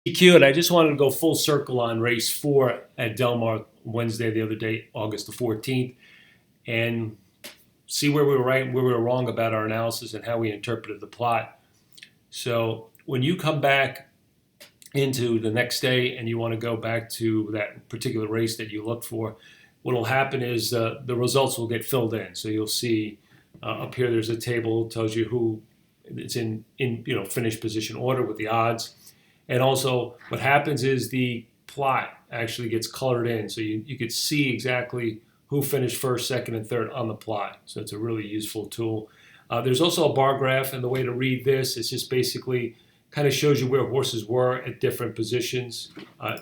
EQ, and I just wanted to go full circle on race 4 at Del Mar Wednesday the other day, August the 14th, and see where we were right and where we were wrong about our analysis and how we interpreted the plot. So when you come back into the next day and you want to go back to that particular race that you looked for, what will happen is the results will get filled in. So you'll see up here there's a table that tells you who it's in finished position order with the odds. And also what happens is the plot actually gets colored in. So you could see exactly who finished first, second, and third on the plot. So it's a really useful tool. There's also a bar graph, and the way to read this is just basically kind of shows you where horses were at different positions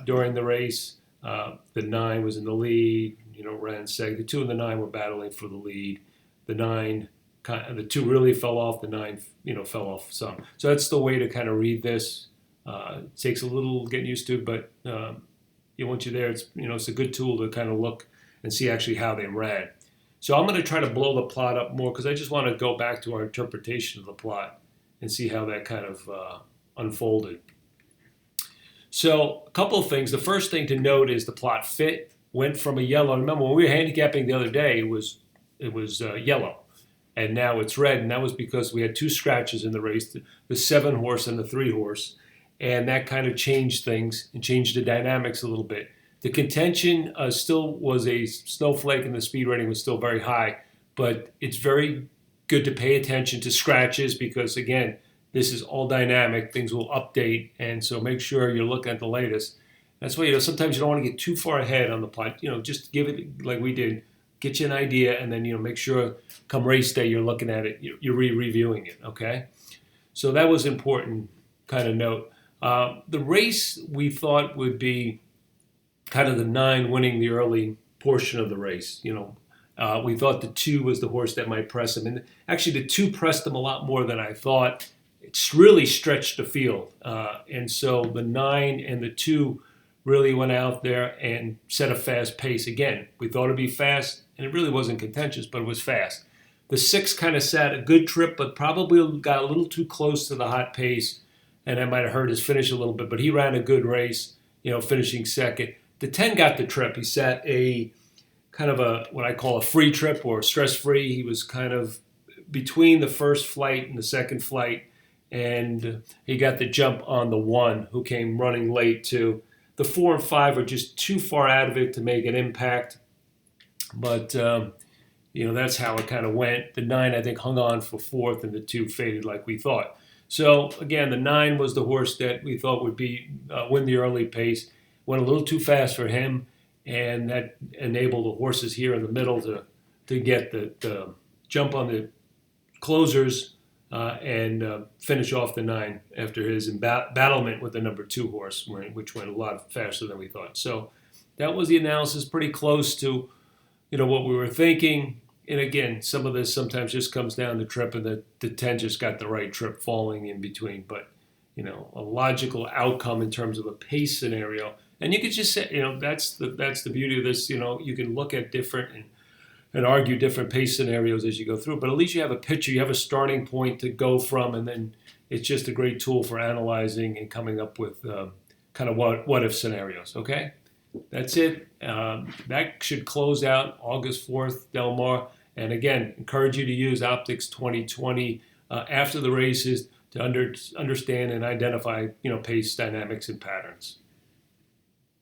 during the race. The 9 was in the lead, ran seg. The 2 and the 9 were battling for the lead. The 2 really fell off. The 9, fell off some. So that's the way to kind of read this. It takes a little getting used to, but once you're there, it's a good tool to kind of look and see actually how they ran. So I'm going to try to blow the plot up more because I just want to go back to our interpretation of the plot and see how that kind of unfolded. So a couple of things. The first thing to note is the plot fit went from a yellow. Remember when we were handicapping the other day, it was yellow, and now it's red, and that was because we had 2 scratches in the race, the 7 horse and the 3 horse. And that kind of changed things and changed the dynamics a little bit. The contention still was a snowflake and the speed rating was still very high, but it's very good to pay attention to scratches because, again, this is all dynamic. Things will update, and so make sure you're looking at the latest. That's why sometimes you don't want to get too far ahead on the plot. Just give it like we did, get you an idea, and then make sure come race day you're looking at it, you're reviewing it. Okay, so that was important kind of note. The race we thought would be kind of the 9 winning the early portion of the race. We thought the 2 was the horse that might press him. And actually the 2 pressed him a lot more than I thought. It's really stretched the field. And so the 9 and the 2 really went out there and set a fast pace. Again, we thought it'd be fast, and it really wasn't contentious, but it was fast. The 6 kind of sat a good trip, but probably got a little too close to the hot pace, and that might have hurt his finish a little bit, but he ran a good race, finishing second. The 10 got the trip. He sat a kind of what I call a free trip or stress-free. He was kind of between the first flight and the second flight, and he got the jump on the 1 who came running late too. The 4 and 5 are just too far out of it to make an impact, but that's how it kind of went. The 9, I think, hung on for 4th, and the 2 faded like we thought. So again, the 9 was the horse that we thought would win the early pace. Went a little too fast for him, and that enabled the horses here in the middle to get the jump on the closers and finish off the 9 after his battlement with the number 2 horse, which went a lot faster than we thought. So that was the analysis, pretty close to what we were thinking. And again, some of this sometimes just comes down to trip, and the 10 just got the right trip falling in between. But, a logical outcome in terms of a pace scenario. And you could just say, that's the beauty of this. You can look at different and argue different pace scenarios as you go through. But at least you have a picture, you have a starting point to go from, and then it's just a great tool for analyzing and coming up with kind of what if scenarios. Okay? That's it. That should close out August 4th, Del Mar. And again, encourage you to use Optix 2020 after the races to understand and identify pace dynamics and patterns.